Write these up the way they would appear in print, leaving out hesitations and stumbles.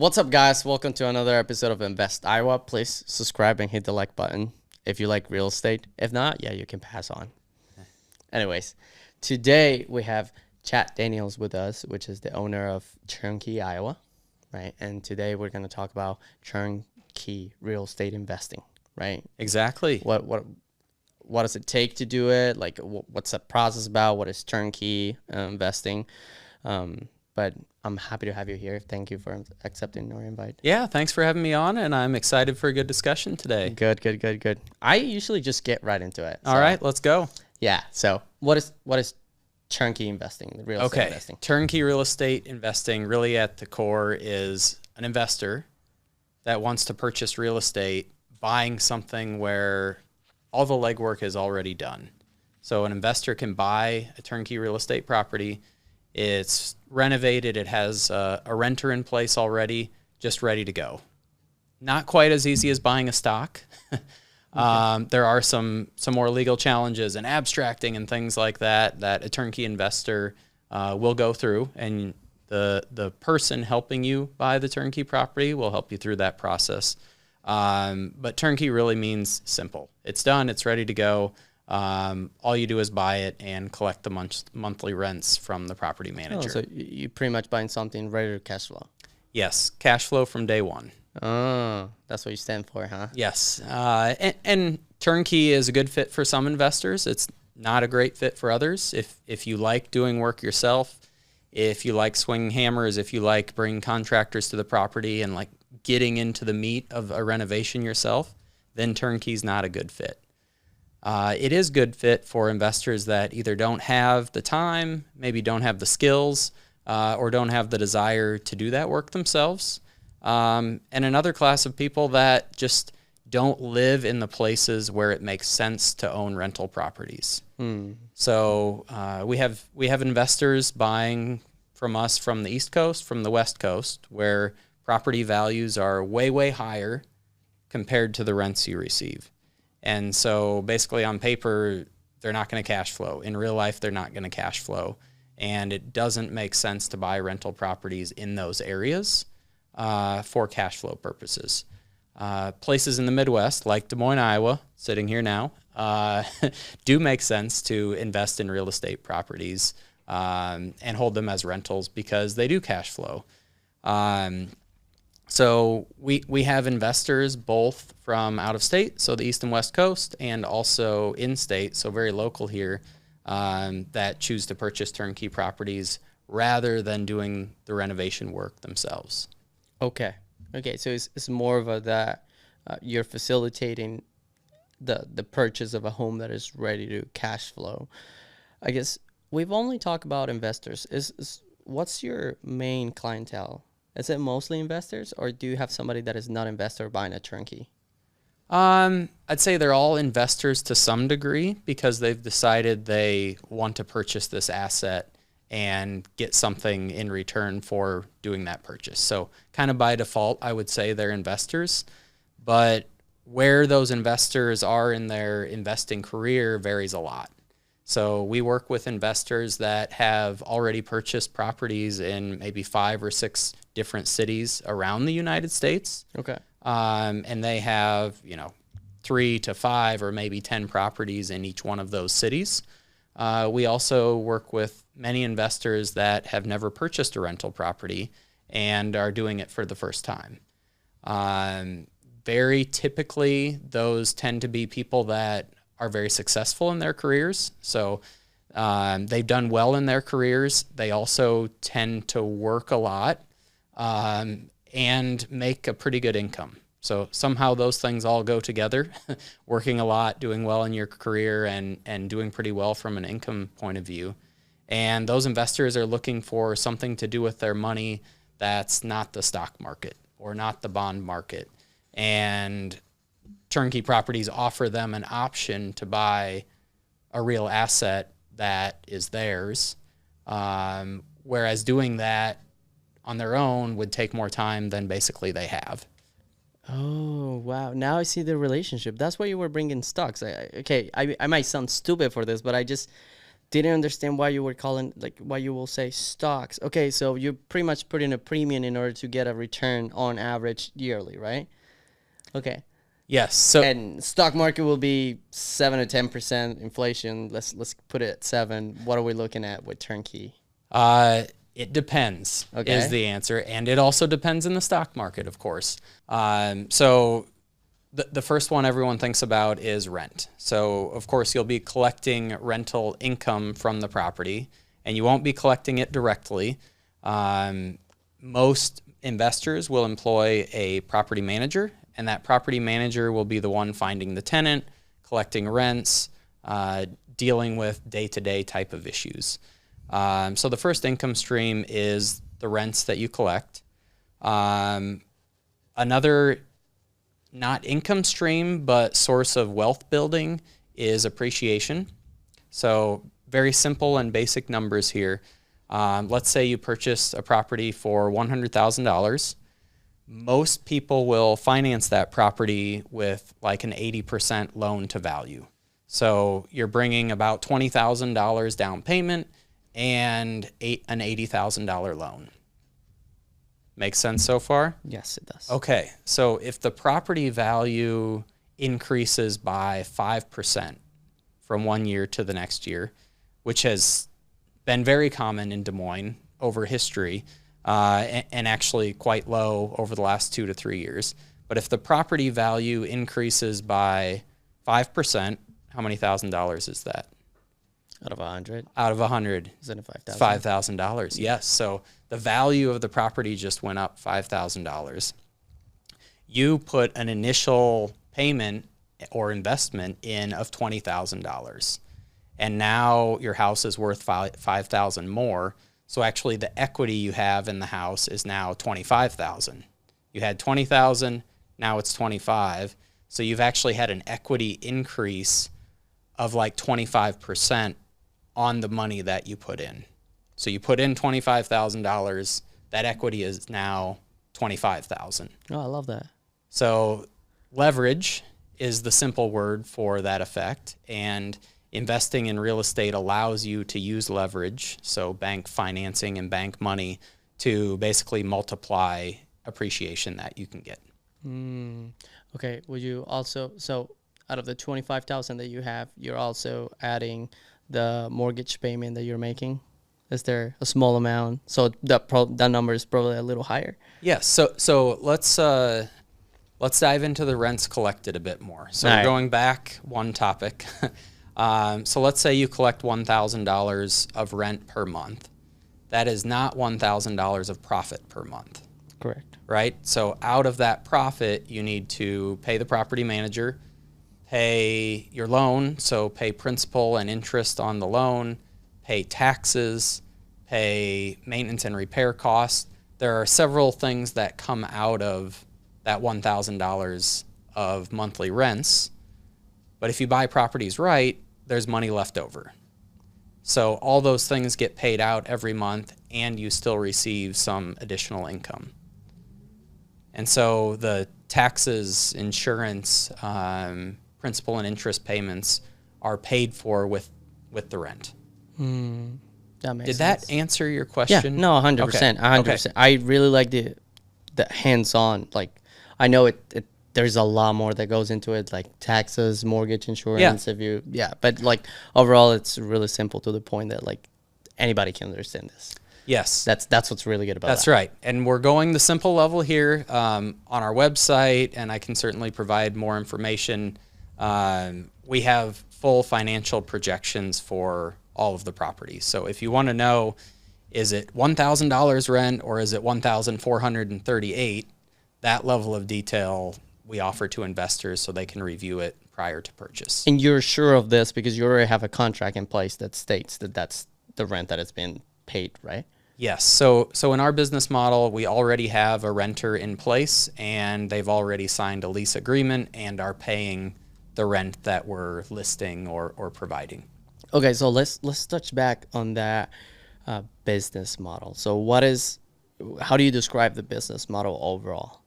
What's up, guys? Welcome to another episode of Invest Iowa. Please subscribe and hit the like button if you like real estate. If not, yeah, you can pass on. Anyways, today we have Chad Daniels with us, which is the owner of Turnkey, Iowa, right? And today we're going to talk about turnkey real estate investing, right? Exactly. What does it take to do it? Like, what's the process about? What is turnkey investing? But I'm happy to have you here. Thank you for accepting our invite. Yeah, thanks for having me on, and I'm excited for a good discussion today. Good. I usually just get right into it. All right, let's go. Yeah. So what is turnkey investing, real estate investing? Turnkey real estate investing really at the core is an investor that wants to purchase real estate, buying something where all the legwork is already done. So an investor can buy a turnkey real estate property. It's renovated. It has a renter in place already, just ready to go. Not quite as easy as buying a stock. There are some more legal challenges and abstracting and things like that a turnkey investor will go through, and the person helping you buy the turnkey property will help you through that process. But turnkey really means simple. It's done. It's ready to go. All you do is buy it and collect the monthly rents from the property manager. So you pretty much buying something ready to cash flow. Yes, cash flow from day one. Oh, that's what you stand for, huh? Yes, and turnkey is a good fit for some investors. It's not a great fit for others. If you like doing work yourself, if you like swinging hammers, if you like bringing contractors to the property and like getting into the meat of a renovation yourself, then turnkey's not a good fit. It is good fit for investors that either don't have the time, maybe don't have the skills, or don't have the desire to do that work themselves. And another class of people that just don't live in the places where it makes sense to own rental properties. So we have investors buying from us from the East Coast, from the West Coast, where property values are way higher compared to the rents you receive. And so basically on paper, they're not going to cash flow. In real life, they're not going to cash flow. And it doesn't make sense to buy rental properties in those areas for cash flow purposes. Places in the Midwest, like Des Moines, Iowa, sitting here now, do make sense to invest in real estate properties and hold them as rentals because they do cash flow. So we have investors both from out of state, so the East and West Coast, and also in state, so very local here, that choose to purchase turnkey properties rather than doing the renovation work themselves. Okay. So it's more of that you're facilitating the purchase of a home that is ready to cash flow. I guess we've only talked about investors. What's your main clientele? Is it mostly investors, or do you have somebody that is not investor buying a turnkey? I'd say they're all investors to some degree because they've decided they want to purchase this asset and get something in return for doing that purchase. So kind of by default, I would say they're investors, but where those investors are in their investing career varies a lot. So we work with investors that have already purchased properties in maybe 5 or 6 different cities around the United States. Okay. And they have, 3 to 5 or maybe 10 properties in each one of those cities. We also work with many investors that have never purchased a rental property and are doing it for the first time. Very typically, those tend to be people that are very successful in their careers. So they've done well in their careers. They also tend to work a lot and make a pretty good income. So somehow those things all go together, working a lot, doing well in your career, and doing pretty well from an income point of view. And those investors are looking for something to do with their money that's not the stock market or not the bond market. And turnkey properties offer them an option to buy a real asset that is theirs, whereas doing that on their own would take more time than basically they have. Oh, wow. Now I see the relationship. That's why you were bringing stocks. I might sound stupid for this, but didn't understand why you were calling, like, why you will say stocks. Okay, so you pretty much put in a premium in order to get a return on average yearly, right? Okay. Yes. So And stock market will be 7 to 10% inflation. Let's put it at 7. What are we looking at with Turnkey? it depends Okay. is the answer. And it also depends in the stock market, of course. So the first one everyone thinks about is rent. So, of course, you'll be collecting rental income from the property, and you won't be collecting it directly. Most investors will employ a property manager, and that property manager will be the one finding the tenant, collecting rents, dealing with day-to-day type of issues. So the first income stream is the rents that you collect. Another not income stream, but source of wealth building is appreciation. So very simple and basic numbers here. Let's say you purchase a property for $100,000. Most people will finance that property with like an 80% loan to value. So you're bringing about $20,000 down payment and an $80,000 loan. Make sense so far? Yes, it does. Okay, so if the property value increases by 5% from one year to the next year, which has been very common in Des Moines over history, and actually quite low over the last 2 to 3 years. But if the property value increases by 5%, how many $1,000 is that? Out of 100? Out of 100. Is it a 5,000? $5,000, yes. So the value of the property just went up $5,000. You put an initial payment or investment in of $20,000. And now your house is worth $5,000 more. So actually the equity you have in the house is now $25,000. You had $20,000, now it's $25,000. So you've actually had an equity increase of like 25% on the money that you put in. So you put in $25,000, that equity is now $25,000. Oh, I love that. So leverage is the simple word for that effect, and investing in real estate allows you to use leverage, so bank financing and bank money, to basically multiply appreciation that you can get. Okay, would you also, so out of the 25,000 that you have, you're also adding the mortgage payment that you're making? Is there a small amount? So that number is probably a little higher. Yes. So let's dive into the rents collected a bit more. So All right. going back one topic. So let's say you collect $1,000 of rent per month. That is not $1,000 of profit per month. Correct. Right? So out of that profit, you need to pay the property manager, pay your loan, so pay principal and interest on the loan, pay taxes, pay maintenance and repair costs. There are several things that come out of that $1,000 of monthly rents. But if you buy properties right, there's money left over. So all those things get paid out every month, and you still receive some additional income. And so the taxes, insurance, principal and interest payments are paid for with the rent. That makes Did sense. that answer your Yeah, question? no, 100%. 100%. I really like the hands-on. Like, I know it there's a lot more that goes into it, like taxes, mortgage insurance. But like overall, it's really simple to the point that like anybody can understand this. Yes. That's what's really good about That's that. right. And we're going the simple level here on our website, and I can certainly provide more information. We have full financial projections for all of the properties. So if you want to know, is it $1,000 rent or is it $1,438, that level of detail we offer to investors so they can review it prior to purchase. And you're sure of this because you already have a contract in place that states that that's the rent that has been paid, right? Yes. So in our business model, we already have a renter in place, and they've already signed a lease agreement and are paying the rent that we're listing or providing. Okay, so let's touch back on that business model. So how do you describe the business model overall?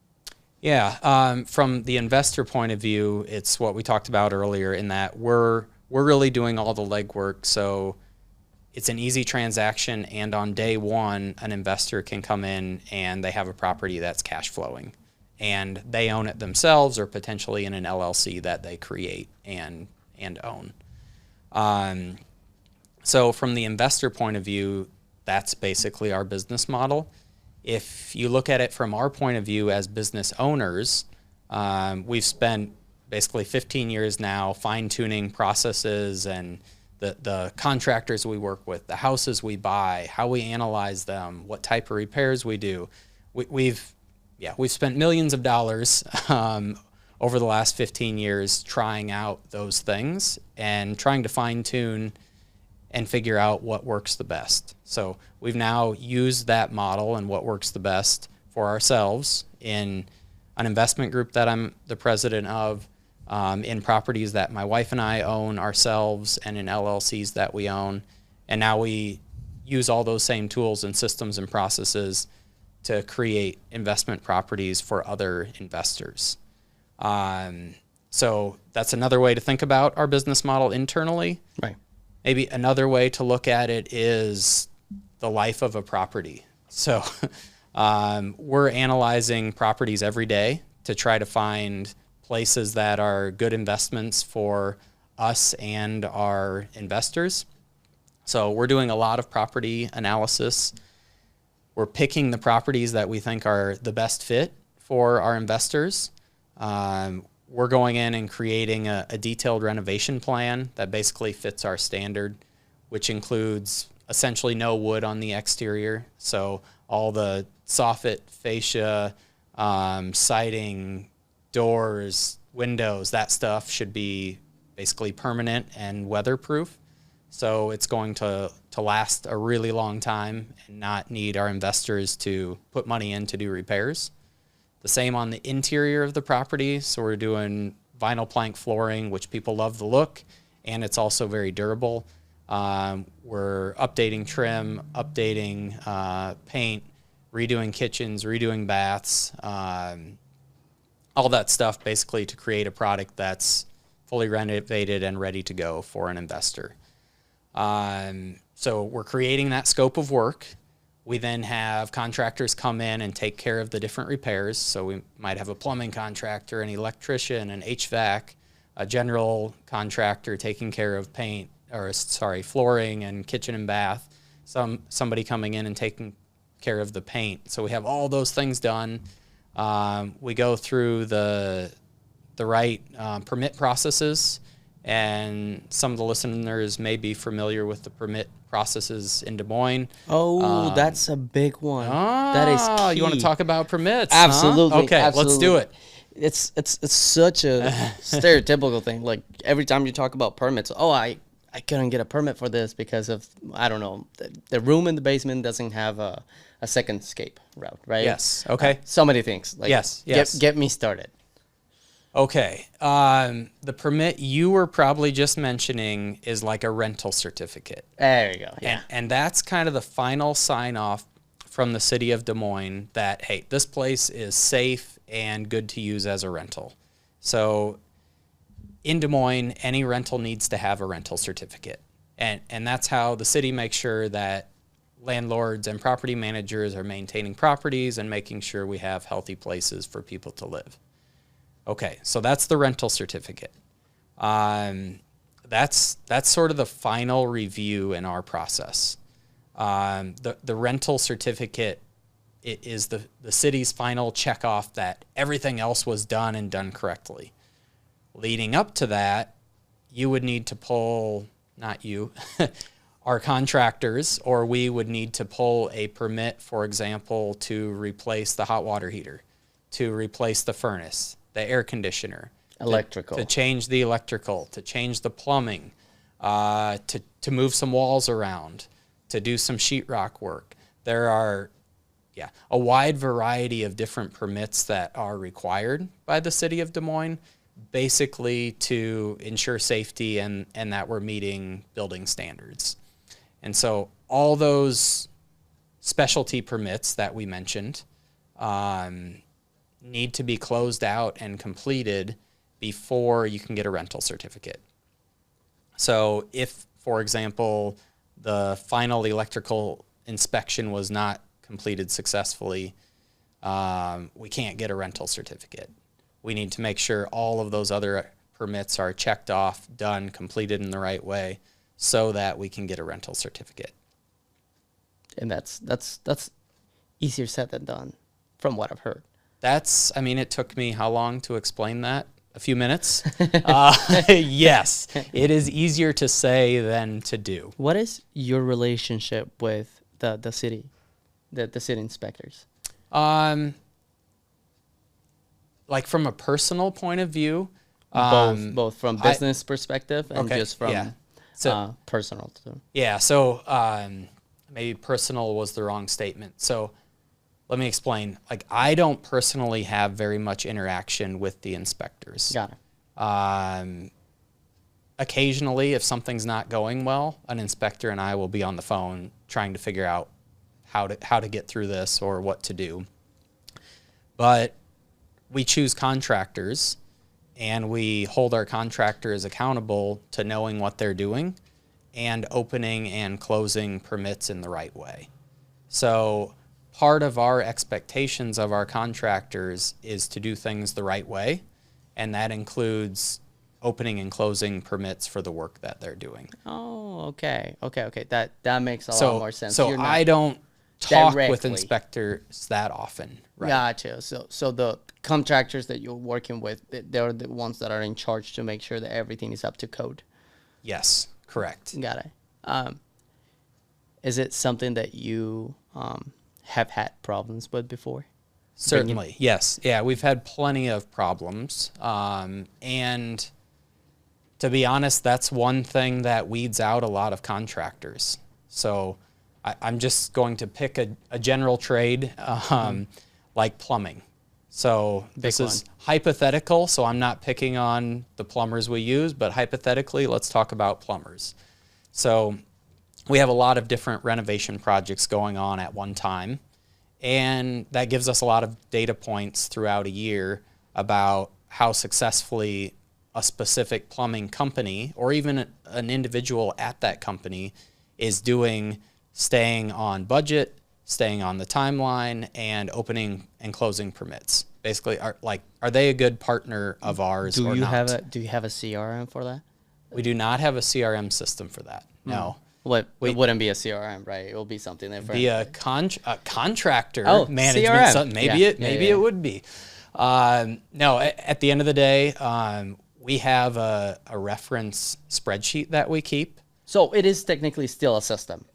Yeah, from the investor point of view, it's what we talked about earlier in that we're really doing all the legwork. So it's an easy transaction, and on day one, an investor can come in and they have a property that's cash flowing, and they own it themselves or potentially in an LLC that they create and own. So from the investor point of view, that's basically our business model. If you look at it from our point of view as business owners, we've spent basically 15 years now fine-tuning processes and the contractors we work with, the houses we buy, how we analyze them, what type of repairs we do. We've spent millions of dollars over the last 15 years trying out those things and trying to fine-tune and figure out what works the best. So we've now used that model and what works the best for ourselves in an investment group that I'm the president of, in properties that my wife and I own ourselves, and in LLCs that we own. And now we use all those same tools and systems and processes to create investment properties for other investors. So that's another way to think about our business model internally. Right. Maybe another way to look at it is the life of a property. So we're analyzing properties every day to try to find places that are good investments for us and our investors. So we're doing a lot of property analysis. We're picking the properties that we think are the best fit for our investors. We're going in and creating a detailed renovation plan that basically fits our standard, which includes essentially no wood on the exterior. So all the soffit, fascia, siding, doors, windows, that stuff should be basically permanent and weatherproof. So it's going to last a really long time and not need our investors to put money in to do repairs. The same on the interior of the property. So we're doing vinyl plank flooring, which people love the look, and it's also very durable. We're updating trim, updating paint, redoing kitchens, redoing baths, all that stuff basically to create a product that's fully renovated and ready to go for an investor. So we're creating that scope of work. We then have contractors come in and take care of the different repairs. So we might have a plumbing contractor, an electrician, an HVAC, a general contractor taking care of flooring and kitchen and bath, somebody coming in and taking care of the paint. So we have all those things done. We go through the right permit processes, and some of the listeners may be familiar with the permit processes in Des Moines. Oh, that's a big one. That is key. You want to talk about permits? Absolutely. Huh? Okay, absolutely. let's do it. It's such a stereotypical thing. Like every time you talk about permits, I couldn't get a permit for this because of, I don't know, the room in the basement doesn't have a second escape route, right? Yes. Okay. So many things. Like, yes. Get me started. Okay. The permit you were probably just mentioning is like a rental certificate. There you go. Yeah. And that's kind of the final sign off from the city of Des Moines that, hey, this place is safe and good to use as a rental. So in Des Moines, any rental needs to have a rental certificate. And that's how the city makes sure that landlords and property managers are maintaining properties and making sure we have healthy places for people to live. Okay, so that's the rental certificate. That's sort of the final review in our process. The rental certificate is the city's final checkoff that everything else was done and done correctly. Leading up to that, you would need to pull, not you, our contractors, or we would need to pull a permit, for example, to replace the hot water heater, to replace the furnace, the air conditioner, electrical, to change the electrical, to change the plumbing, to move some walls around, to do some sheetrock work. There are a wide variety of different permits that are required by the city of Des Moines, basically to ensure safety and that we're meeting building standards. And so all those specialty permits that we mentioned need to be closed out and completed before you can get a rental certificate. So if, for example, the final electrical inspection was not completed successfully, we can't get a rental certificate. We need to make sure all of those other permits are checked off, done, completed in the right way, so that we can get a rental certificate. And that's easier said than done, from what I've heard. It took me how long to explain that? A few minutes? Yes, it is easier to say than to do. What is your relationship with the city, the city inspectors? Like from a personal point of view, both from business perspective and just from personal too. Yeah, so maybe personal was the wrong statement. So let me explain. Like, I don't personally have very much interaction with the inspectors. Got it. Occasionally, if something's not going well, an inspector and I will be on the phone trying to figure out how to get through this or what to do. But we choose contractors, and we hold our contractors accountable to knowing what they're doing and opening and closing permits in the right way. So part of our expectations of our contractors is to do things the right way, and that includes opening and closing permits for the work that they're doing. Oh, okay. That makes a lot more sense. So I don't talk directly with inspectors that often. Right? Gotcha. So the contractors that you're working with, they're the ones that are in charge to make sure that everything is up to code. Yes, correct. Got it. Is it something that you have had problems with before? Certainly, yes. Yeah, we've had plenty of problems. And to be honest, that's one thing that weeds out a lot of contractors. So I'm just going to pick a general trade, like plumbing. So this is hypothetical, so I'm not picking on the plumbers we use, but hypothetically, let's talk about plumbers. So we have a lot of different renovation projects going on at one time, and that gives us a lot of data points throughout a year about how successfully a specific plumbing company or even an individual at that company is doing, staying on budget, staying on the timeline, and opening and closing permits. Basically, are they a good partner of ours or not? Do you have a CRM for that? We do not have a CRM system for that. No. It wouldn't be a CRM, right? It will be something different. Be a contractor management. CRM. Maybe it would be. No, at the end of the day, we have a reference spreadsheet that we keep. So it is technically still a system.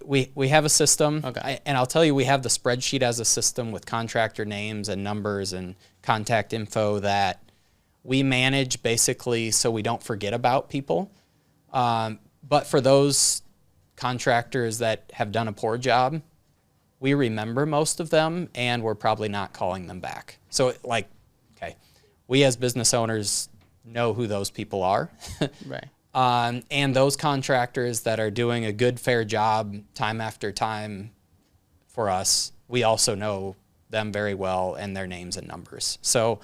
We have a system, okay. And I'll tell you, we have the spreadsheet as a system with contractor names and numbers and contact info that we manage basically so we don't forget about people. But for those contractors that have done a poor job, we remember most of them, and we're probably not calling them back. So, we as business owners know who those people are. Right. And those contractors that are doing a good, fair job time after time for us, we also know them very well and their names and numbers. So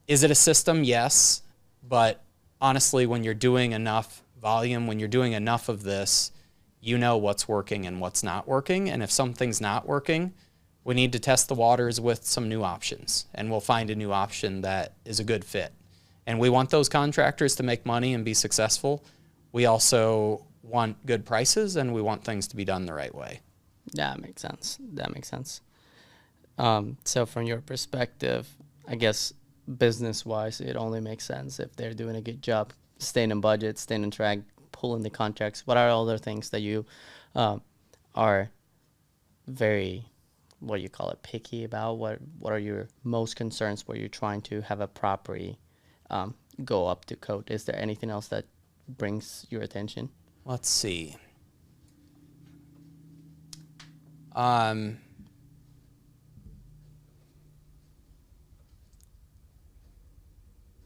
is it a system? Yes. But honestly, when you're doing enough volume, when you're doing enough of this, you know what's working and what's not working. And if something's not working, we need to test the waters with some new options, and we'll find a new option that is a good fit. And we want those contractors to make money and be successful. We also want good prices, and we want things to be done the right way. That makes sense. So from your perspective, I guess business-wise, it only makes sense if they're doing a good job, staying in budget, staying on track, pulling the contracts. What are other things that you are very, what do you call it, picky about? What are your most concerns where you're trying to have a property go up to code? Is there anything else that brings your attention? Let's see. Yeah,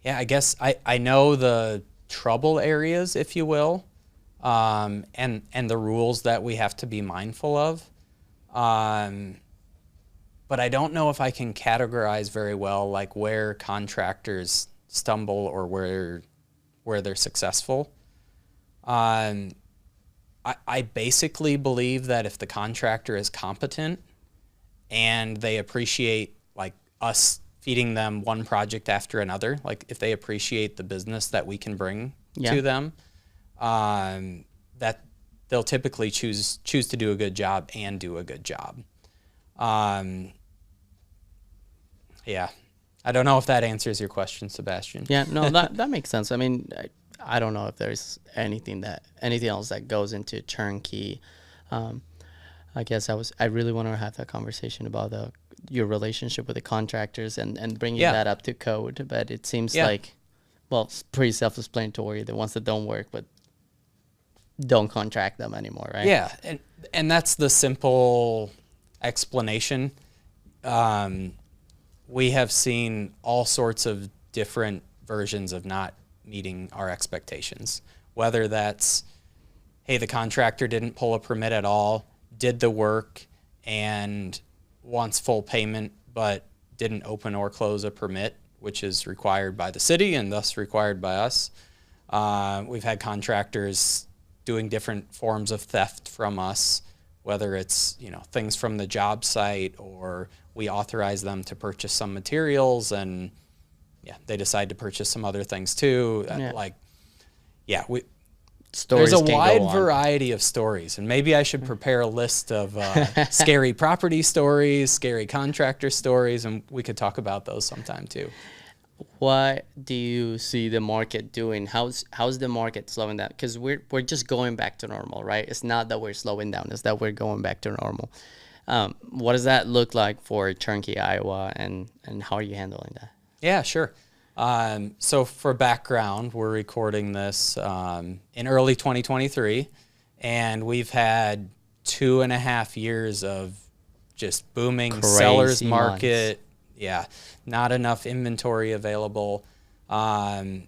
I guess I know the trouble areas, if you will, and the rules that we have to be mindful of. But I don't know if I can categorize very well like where contractors stumble or where they're successful. I basically believe that if the contractor is competent and they appreciate like us feeding them one project after another, like if they appreciate the business that we can bring to them, that they'll typically choose to do a good job and do a good job. Yeah. I don't know if that answers your question, Sebastian. Yeah, no, that makes sense. I mean, I don't know if there's anything else that goes into turnkey. I guess I really want to have that conversation about your relationship with the contractors and bringing that up to code. But it seems like, well, it's pretty self-explanatory. The ones that don't work, but don't contract them anymore, right? Yeah, and that's the simple explanation. We have seen all sorts of different versions of not meeting our expectations, whether that's, hey, the contractor didn't pull a permit at all, did the work and wants full payment, but didn't open or close a permit, which is required by the city and thus required by us. We've had contractors doing different forms of theft from us, whether it's, things from the job site, or we authorize them to purchase some materials and they decide to purchase some other things too. There's a wide variety of stories, and maybe I should prepare a list of scary property stories, scary contractor stories, and we could talk about those sometime too. What do you see the market doing? How's the market slowing down? Because we're just going back to normal, right? It's not that we're slowing down; it's that we're going back to normal. What does that look like for Turnkey Iowa, and how are you handling that? Yeah, sure. So for background, we're recording this in early 2023, and we've had 2.5 years of just booming Crazy sellers market. months. Yeah, not enough inventory available. And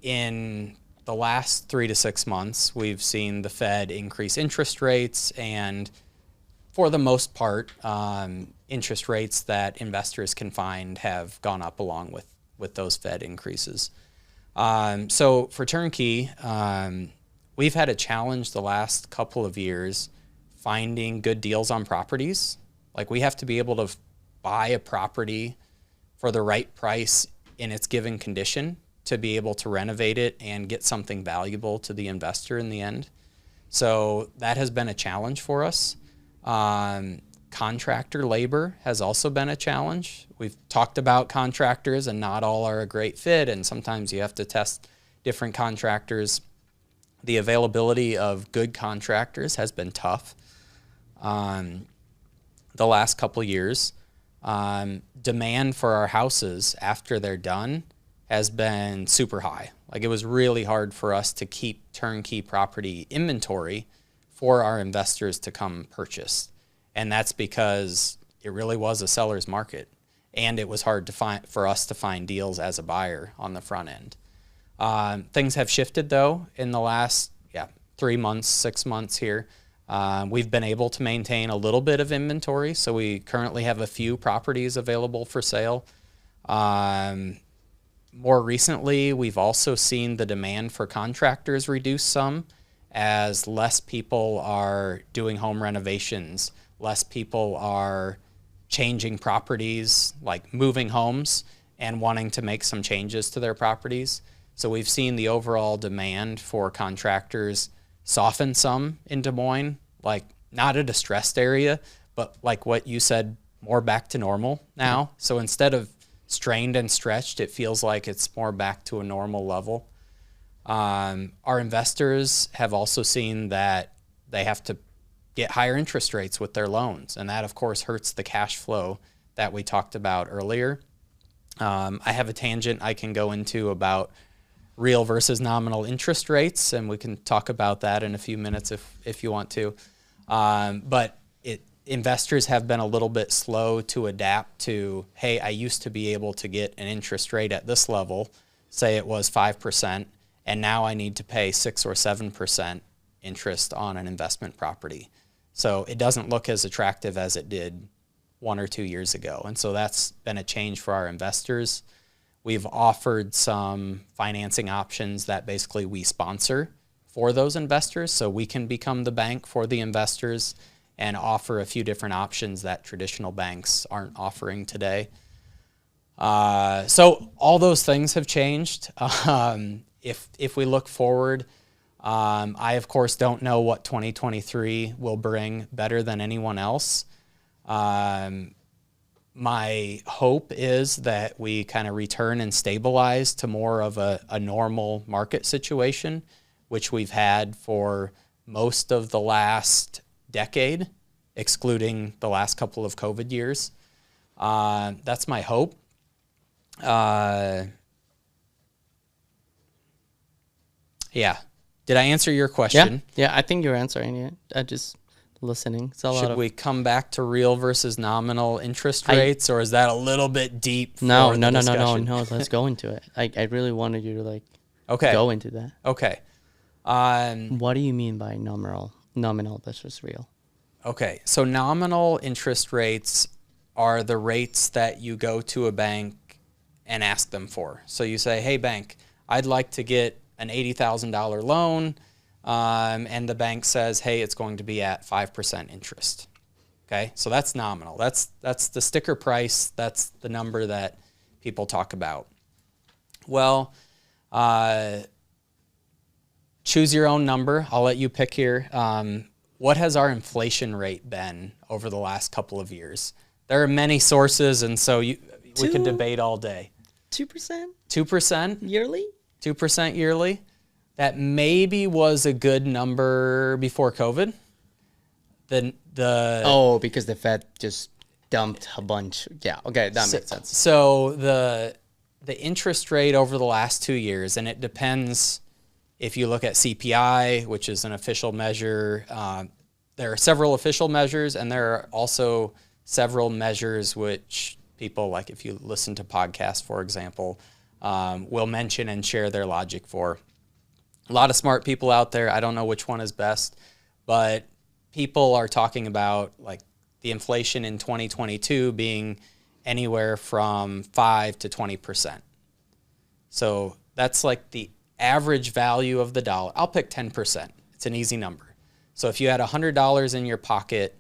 in the last 3 to 6 months, we've seen the Fed increase interest rates, and for the most part, interest rates that investors can find have gone up along with those Fed increases. So for Turnkey, we've had a challenge the last couple of years finding good deals on properties. Like, we have to be able to buy a property for the right price in its given condition to be able to renovate it and get something valuable to the investor in the end. So that has been a challenge for us. Contractor labor has also been a challenge. We've talked about contractors, and not all are a great fit, and sometimes you have to test different contractors. The availability of good contractors has been tough the last couple years. Demand for our houses after they're done has been super high. Like, it was really hard for us to keep turnkey property inventory for our investors to come purchase. And that's because it really was a seller's market, and it was hard for us to find deals as a buyer on the front end. Things have shifted though in the last 3 months, 6 months here. We've been able to maintain a little bit of inventory, so we currently have a few properties available for sale. More recently, we've also seen the demand for contractors reduce some, as less people are doing home renovations, less people are changing properties, like moving homes and wanting to make some changes to their properties. So we've seen the overall demand for contractors soften some in Des Moines, like not a distressed area, but like what you said, more back to normal now. So instead of strained and stretched, it feels like it's more back to a normal level. Our investors have also seen that they have to get higher interest rates with their loans, and that of course hurts the cash flow that we talked about earlier. I have a tangent I can go into about real versus nominal interest rates, and we can talk about that in a few minutes if you want to. But investors have been a little bit slow to adapt to, hey, I used to be able to get an interest rate at this level, say it was 5%, and now I need to pay 6 or 7% interest on an investment property. So it doesn't look as attractive as it did 1 or 2 years ago. And so that's been a change for our investors. We've offered some financing options that basically we sponsor for those investors, so we can become the bank for the investors and offer a few different options that traditional banks aren't offering today. So all those things have changed. If we look forward, I of course don't know what 2023 will bring better than anyone else. My hope is that we kind of return and stabilize to more of a normal market situation, which we've had for most of the last decade, excluding the last couple of COVID years. That's my hope. Yeah. Did I answer your question? Yeah, I think you're answering it. I just listening. It's a lot Should of... we come back to real versus nominal interest rates, or is that a little bit deep? No. Discussion? Let's go into it. I really wanted you to like Okay. go into that. Okay. What do you mean by nominal versus real? Okay. So nominal interest rates are the rates that you go to a bank and ask them for. So you say, hey, bank, I'd like to get an $80,000 loan. And the bank says, hey, it's going to be at 5% interest. Okay, so that's nominal. That's the sticker price. That's the number that people talk about. Well, choose your own number. I'll let you pick here. What has our inflation rate been over the last couple of years? There are many sources, and so we could debate all day. 2%? 2% Yearly? 2% yearly. That maybe was a good number before COVID. Because the Fed just dumped a bunch. Yeah, okay, that makes sense. So the interest rate over the last 2 years, and it depends if you look at CPI, which is an official measure. There are several official measures, and there are also several measures which people, like if you listen to podcasts, for example, will mention and share their logic for. A lot of smart people out there. I don't know which one is best, but people are talking about like the inflation in 2022 being anywhere from 5 to 20%. So that's like the average value of the dollar. I'll pick 10%. It's an easy number. So if you had $100 in your pocket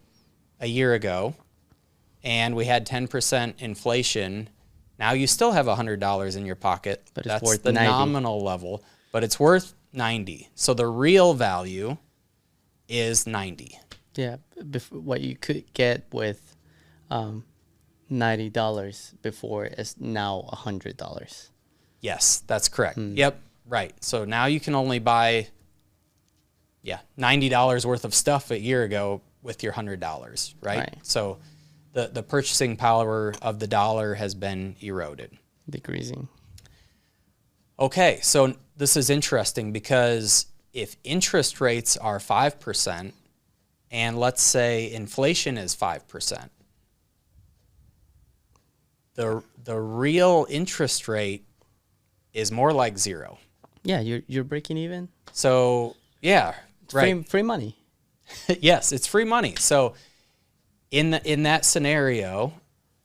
a year ago and we had 10% inflation, now you still have $100 in your pocket. But it's that's worth the 90. Nominal level, but it's worth 90. So the real value is 90. Yeah, what you could get with $90 before is now $100. Yes, that's correct. Yep, right. So now you can only buy, $90 worth of stuff a year ago with your $100, right? So the purchasing power of the dollar has been eroded. Decreasing. Okay, so this is interesting because if interest rates are 5% and let's say inflation is 5%, the real interest rate is more like zero. Yeah, you're breaking even. So yeah, it's right. Free money. Yes, it's free money. So in that scenario,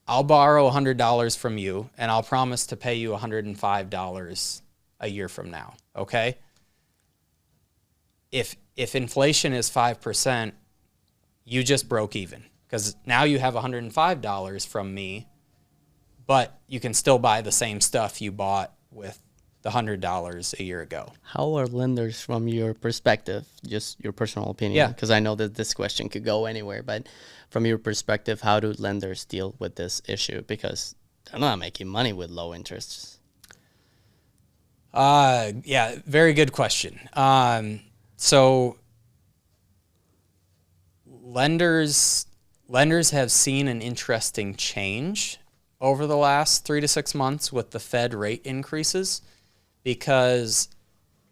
I'll borrow $100 from you, and I'll promise to pay you $105 a year from now. Okay. If inflation is 5%, you just broke even because now you have $105 from me, but you can still buy the same stuff you bought with the $100 a year ago. How are lenders from your perspective, just your personal opinion? Yeah. Because I know that this question could go anywhere, but from your perspective, how do lenders deal with this issue? Because they're not making money with low interests. Yeah, very good question. So lenders have seen an interesting change over the last 3 to 6 months with the Fed rate increases because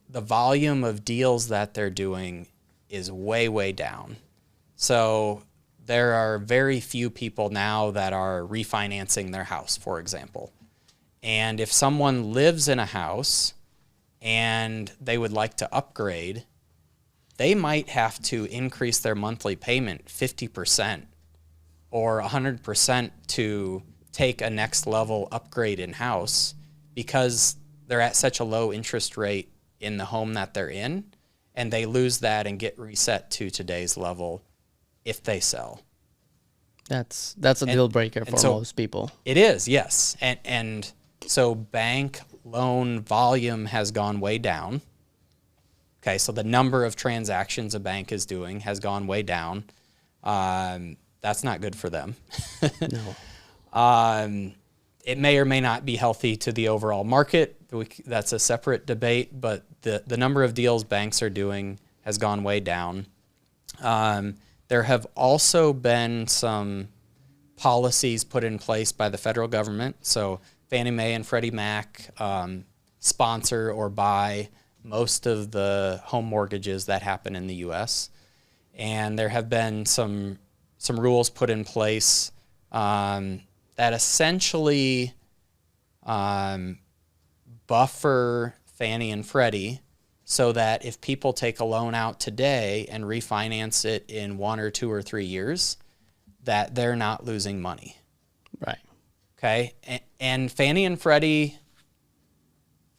the volume of deals that they're doing is way, way down. So there are very few people now that are refinancing their house, for example. And if someone lives in a house and they would like to upgrade, they might have to increase their monthly payment 50% or 100% to take a next level upgrade in house because they're at such a low interest rate in the home that they're in. and they lose that and get reset to today's level if they sell. That's a deal breaker for most people. It is, yes. And so bank loan volume has gone way down. Okay, so the number of transactions a bank is doing has gone way down. That's not good for them. No. It may or may not be healthy to the overall market. That's a separate debate, but the number of deals banks are doing has gone way down. There have also been some policies put in place by the federal government. So Fannie Mae and Freddie Mac sponsor or buy most of the home mortgages that happen in the U.S. And there have been some rules put in place that essentially buffer Fannie and Freddie so that if people take a loan out today and refinance it in 1 or 2 or 3 years, that they're not losing money. Right. Okay. And Fannie and Freddie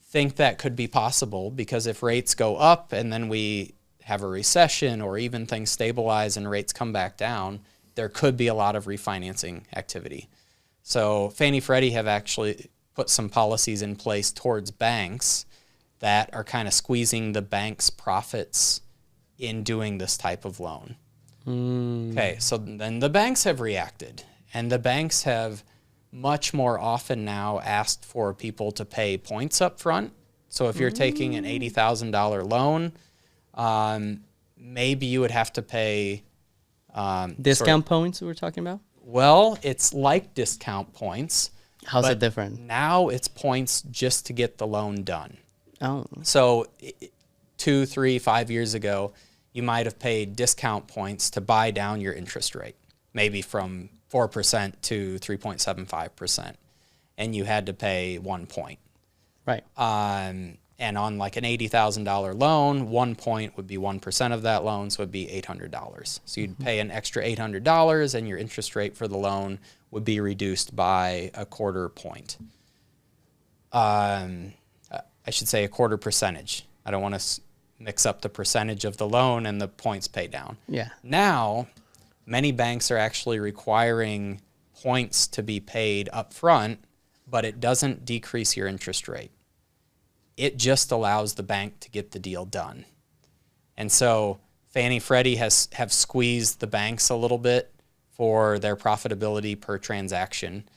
think that could be possible because if rates go up and then we have a recession or even things stabilize and rates come back down, there could be a lot of refinancing activity. So Fannie Freddie have actually put some policies in place towards banks that are kind of squeezing the bank's profits in doing this type of loan. Okay, so then the banks have reacted, and the banks have much more often now asked for people to pay points up front. So if you're taking an $80,000 loan, maybe you would have to pay discount points we're talking about? Well, it's like discount points. How's it different? Now it's points just to get the loan done. Oh. So 2, 3, 5 years ago, you might have paid discount points to buy down your interest rate, maybe from 4% to 3.75%, and you had to pay 1 point. Right. And on like an $80,000 loan, 1 point would be 1% of that loan, so it would be $800. So you'd pay an extra $800, and your interest rate for the loan would be reduced by a 1/4 point. I should say a 1/4 percentage. I don't want to mix up the percentage of the loan and the points paid down. Yeah. Now, many banks are actually requiring points to be paid up front, but it doesn't decrease your interest rate. It just allows the bank to get the deal done. And so Fannie Freddie have squeezed the banks a little bit for their profitability per transaction,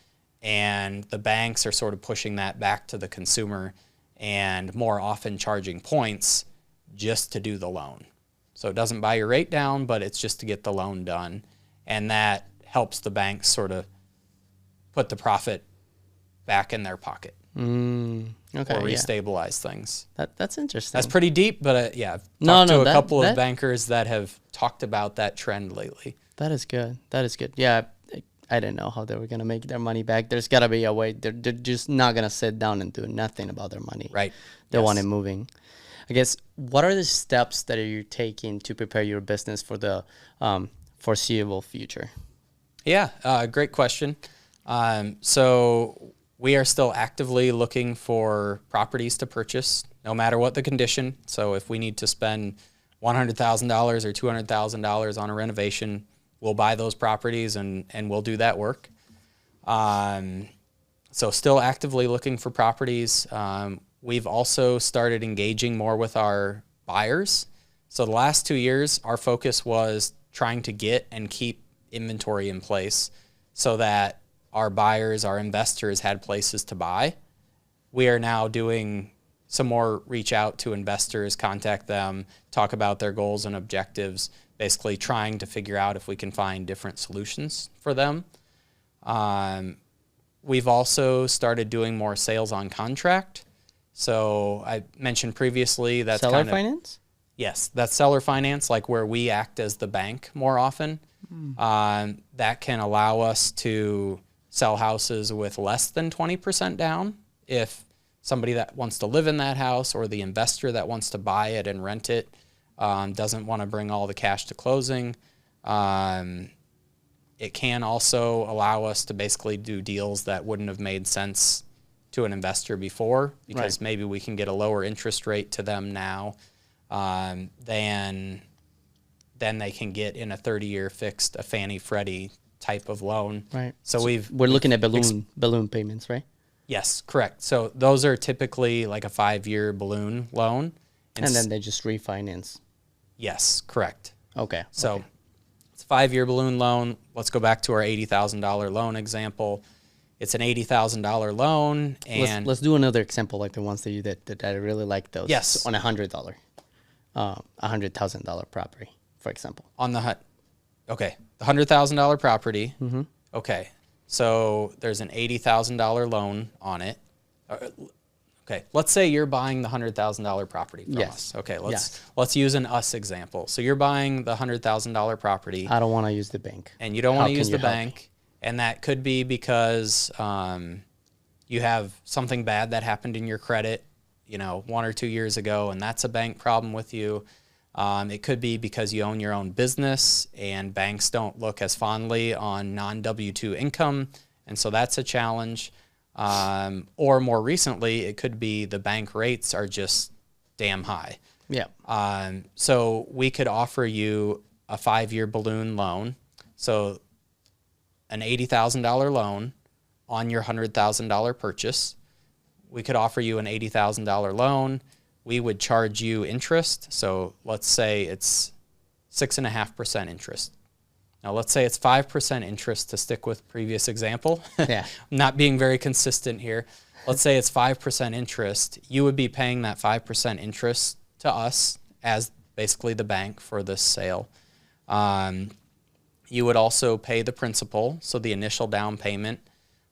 and the banks are sort of pushing that back to the consumer and more often charging points just to do the loan. So it doesn't buy your rate down, but it's just to get the loan done. And that helps the banks sort of put the profit back in their pocket. Okay. Or restabilize things. That's interesting. That's pretty deep, but yeah, I've talked to a couple of bankers that have talked about that trend lately. That is good. That is good. Yeah, I didn't know how they were going to make their money back. There's got to be a way. They're just not going to sit down and do nothing about their money. Right. They want it moving. I guess, what are the steps that you're taking to prepare your business for the foreseeable future? Yeah, great question. So we are still actively looking for properties to purchase, no matter what the condition. So if we need to spend $100,000 or $200,000 on a renovation, we'll buy those properties and we'll do that work. So still actively looking for properties. We've also started engaging more with our buyers. So the last 2 years, our focus was trying to get and keep inventory in place so that our buyers, our investors had places to buy. We are now doing some more reach out to investors, contact them, talk about their goals and objectives, basically trying to figure out if we can find different solutions for them. We've also started doing more sales on contract. So I mentioned previously that's seller finance? Yes, that's seller finance, like where we act as the bank more often. That can allow us to sell houses with less than 20% down if somebody that wants to live in that house or the investor that wants to buy it and rent it doesn't want to bring all the cash to closing. It can also allow us to basically do deals that wouldn't have made sense to an investor before because maybe we can get a lower interest rate to them now then they can get in a 30-year fixed, a Fannie Freddie type of loan. Right. So we're looking at balloon payments, right? Yes, correct. So those are typically like a 5-year balloon loan. And then they just refinance. Yes, correct. Okay. So okay. it's a 5-year balloon loan. Let's go back to our $80,000 loan example. It's an $80,000 loan, and let's do another example like the ones that you did. That I really like those. Yes. On $100,000 property, for example. On the okay, the $100,000 property. Mm-hmm. Okay, so there's an $80,000 loan on it. Okay, let's say you're buying the $100,000 property from us. Okay, let's use an us example. So you're buying the $100,000 property. I don't want to use the bank. And you don't want to use the bank. And that could be because you have something bad that happened in your credit, 1 or 2 years ago, and that's a bank problem with you. It could be because you own your own business and banks don't look as fondly on non-W-2 income, and so that's a challenge. Or more recently, it could be the bank rates are just damn high. Yeah. So we could offer you a 5-year balloon loan. So an $80,000 loan on your $100,000 purchase. We could offer you an $80,000 loan. We would charge you interest. So let's say it's 6.5% interest. Now let's say it's 5% interest to stick with previous example. Yeah. I'm not being very consistent here. Let's say it's 5% interest. You would be paying that 5% interest to us as basically the bank for this sale. You would also pay the principal, so the initial down payment,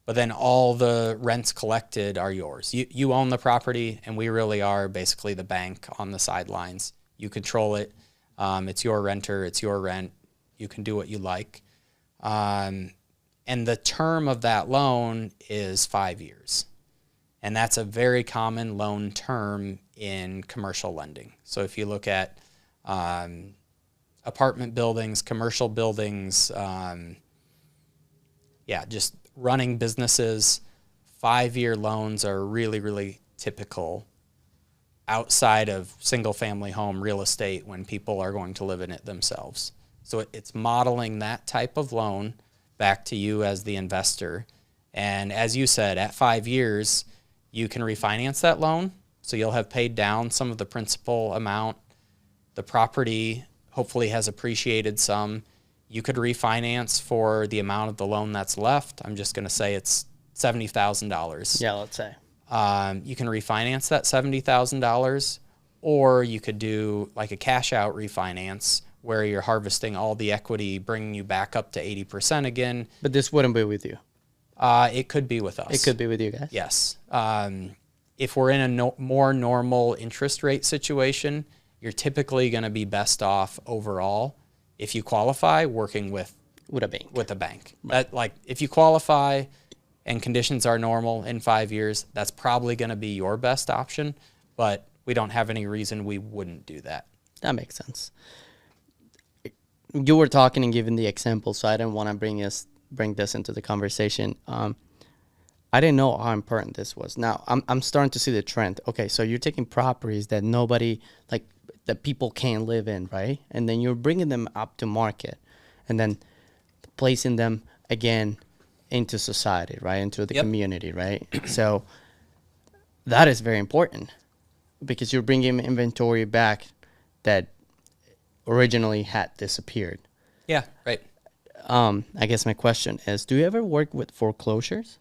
but then all the rents collected are yours. You own the property, and we really are basically the bank on the sidelines. You control it. It's your renter. It's your rent. You can do what you like. And the term of that loan is 5 years. And that's a very common loan term in commercial lending. So if you look at apartment buildings, commercial buildings, just running businesses, 5-year loans are really, really typical outside of single-family home real estate when people are going to live in it themselves. So it's modeling that type of loan back to you as the investor. And as you said, at 5 years, you can refinance that loan. So you'll have paid down some of the principal amount. The property hopefully has appreciated some. You could refinance for the amount of the loan that's left. I'm just going to say it's $70,000. Yeah, let's say. You can refinance that $70,000, or you could do like a cash out refinance where you're harvesting all the equity, bringing you back up to 80% again. But this wouldn't be with you. It could be with us. It could be with you guys. Yes. If we're in a more normal interest rate situation, you're typically going to be best off overall if you qualify working with a bank. With a bank. Right. Like if you qualify and conditions are normal in 5 years, that's probably going to be your best option, but we don't have any reason we wouldn't do that. That makes sense. You were talking and giving the example, so I didn't want to bring this into the conversation. I didn't know how important this was. Now I'm starting to see the trend. Okay, so you're taking properties that that people can't live in, right? And then you're bringing them up to market, and then placing them again into society, right? Into the community, right? So that is very important because you're bringing inventory back that originally had disappeared. Yeah, right. I guess my question is, do you ever work with foreclosures?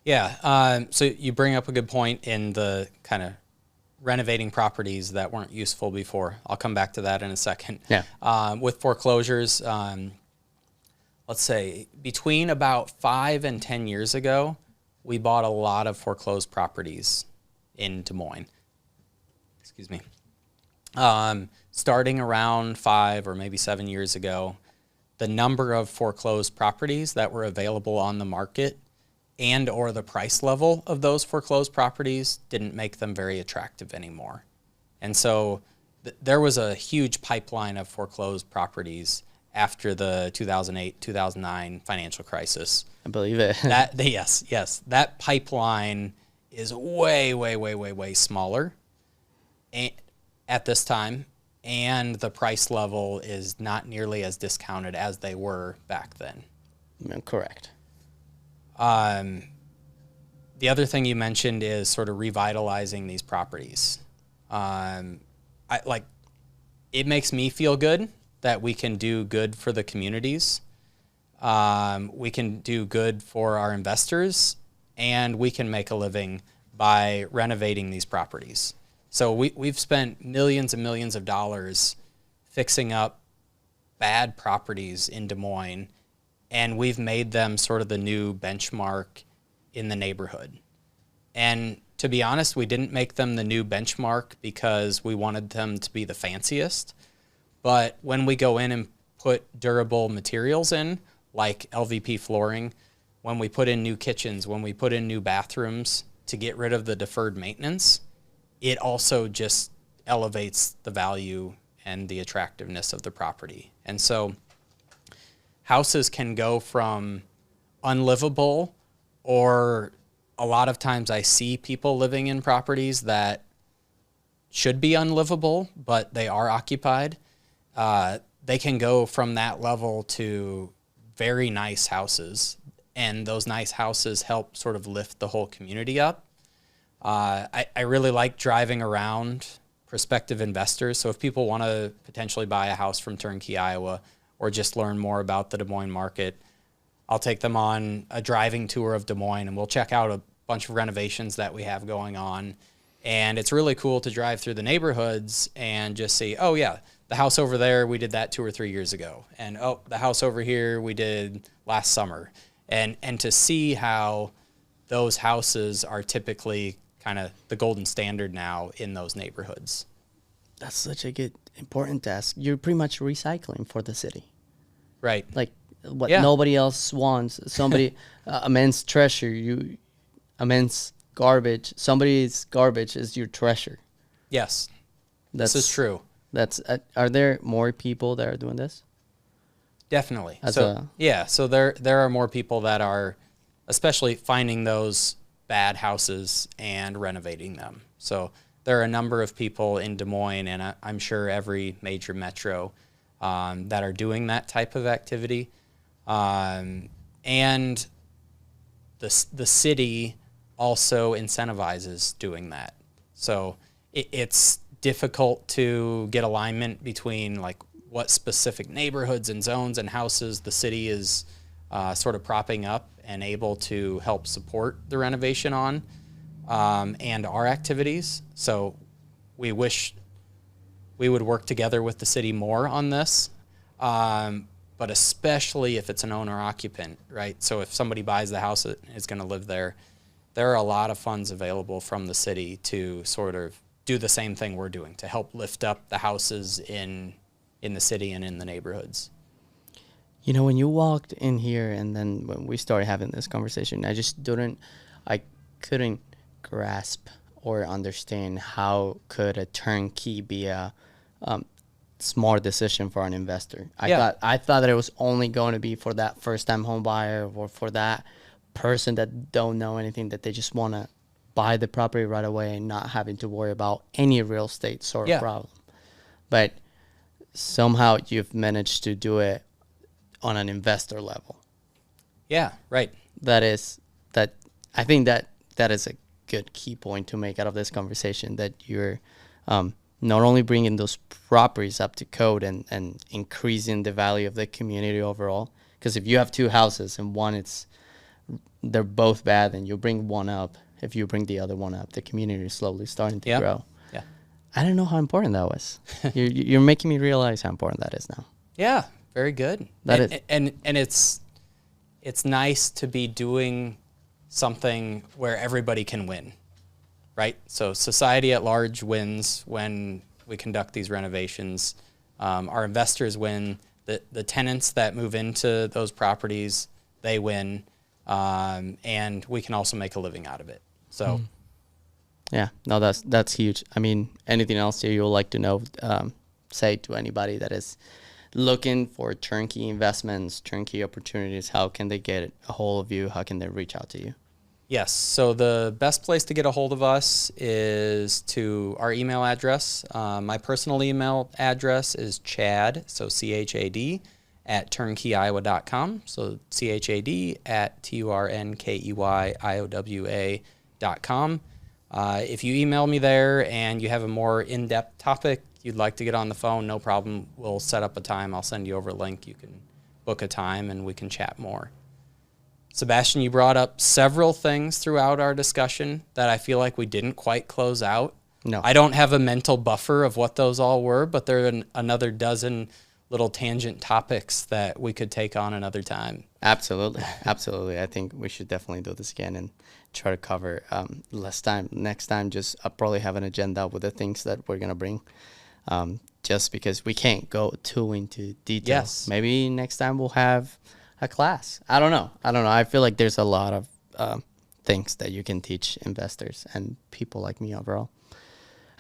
Yeah. So you bring up a good point in the kind of renovating properties that weren't useful before. I'll come back to that in a second. Yeah. With foreclosures, let's say between about 5 and 10 years ago, we bought a lot of foreclosed properties in Des Moines. Excuse me. Starting around 5 or maybe 7 years ago, the number of foreclosed properties that were available on the market and or the price level of those foreclosed properties didn't make them very attractive anymore. And so there was a huge pipeline of foreclosed properties after the 2008-2009 financial crisis. I believe it. Yes. That pipeline is way smaller. at this time, and the price level is not nearly as discounted as they were back then. Correct. The other thing you mentioned is sort of revitalizing these properties. It makes me feel good that we can do good for the communities. We can do good for our investors, and we can make a living by renovating these properties. So we've spent millions and millions of dollars fixing up bad properties in Des Moines, and we've made them sort of the new benchmark in the neighborhood. And to be honest, we didn't make them the new benchmark because we wanted them to be the fanciest. But when we go in and put durable materials in, like LVP flooring, when we put in new kitchens, when we put in new bathrooms to get rid of the deferred maintenance, it also just elevates the value and the attractiveness of the property. And so houses can go from unlivable, or a lot of times I see people living in properties that should be unlivable, but they are occupied. They can go from that level to very nice houses, and those nice houses help sort of lift the whole community up. I really like driving around prospective investors. So if people want to potentially buy a house from Turnkey, Iowa, or just learn more about the Des Moines market, I'll take them on a driving tour of Des Moines, and we'll check out a bunch of renovations that we have going on. And it's really cool to drive through the neighborhoods and just see, oh yeah, the house over there, we did that 2 or 3 years ago. And oh, the house over here, we did last summer. And to see how those houses are typically kind of the golden standard now in those neighborhoods. That's such a good, important task. You're pretty much recycling for the city. Right. Like what nobody else wants. Somebody, immense treasure, immense garbage. Somebody's garbage is your treasure. Yes, this is true. Are there more people that are doing this? Definitely. So there are more people that are especially finding those bad houses and renovating them. So there are a number of people in Des Moines, and I'm sure every major metro, that are doing that type of activity. And the city also incentivizes doing that. So it's difficult to get alignment between like what specific neighborhoods and zones and houses the city is sort of propping up and able to help support the renovation on, and our activities. So we wish we would work together with the city more on this, but especially if it's an owner-occupant, right? So if somebody buys the house that is going to live there, there are a lot of funds available from the city to sort of do the same thing we're doing, to help lift up the houses in the city and in the neighborhoods. You know, when you walked in here and then when we started having this conversation, I couldn't grasp or understand how could a turnkey be a smart decision for an investor. I thought that it was only going to be for that first-time home buyer or for that person that don't know anything, that they just want to buy the property right away and not having to worry about any real estate sort of problem. But somehow you've managed to do it on an investor level. Yeah, right. I think that is a good key point to make out of this conversation, that you're not only bringing those properties up to code and increasing the value of the community overall, because if you have two houses and they're both bad and you bring one up, if you bring the other one up, the community is slowly starting to grow. Yeah. I don't know how important that was. You're making me realize how important that is now. Yeah, very good. And it's nice to be doing something where everybody can win, right? So society at large wins when we conduct these renovations. Our investors win. The tenants that move into those properties, they win. And we can also make a living out of it. So, yeah, no, that's huge. I mean, anything else you would like to know, say to anybody that is looking for turnkey investments, turnkey opportunities? How can they get a hold of you? How can they reach out to you? Yes. So the best place to get a hold of us is to our email address. My personal email address is Chad, so CHAD, at turnkeyiowa.com. So CHAD at TURNKEYIOWA.com. If you email me there and you have a more in-depth topic you'd like to get on the phone, no problem. We'll set up a time. I'll send you over a link. You can book a time and we can chat more. Sebastian, you brought up several things throughout our discussion that I feel like we didn't quite close out. No. I don't have a mental buffer of what those all were, but there are another dozen little tangent topics that we could take on another time. Absolutely. Absolutely. I think we should definitely do this again and try to cover less time. Next time, just I'll probably have an agenda with the things that we're going to bring, just because we can't go too into detail. Yes. Maybe next time we'll have a class. I don't know. I feel like there's a lot of things that you can teach investors and people like me overall.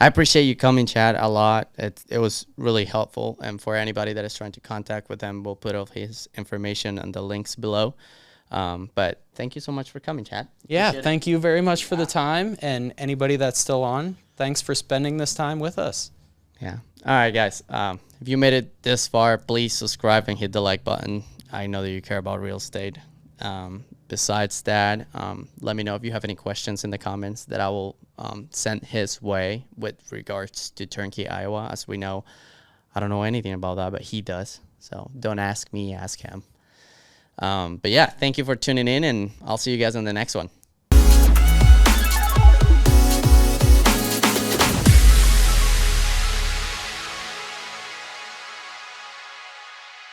I appreciate you coming, Chad, a lot. It was really helpful. And for anybody that is trying to contact with him, we'll put all his information and the links below. But thank you so much for coming, Chad. Yeah, Appreciate it. thank you very much for the time. And anybody that's still on, thanks for spending this time with us. Yeah. All right, guys. If you made it this far, please subscribe and hit the like button. I know that you care about real estate. Besides that, let me know if you have any questions in the comments that I will send his way with regards to Turnkey Iowa. As we know, I don't know anything about that, but he does. So don't ask me, ask him. But yeah, thank you for tuning in, and I'll see you guys on the next one.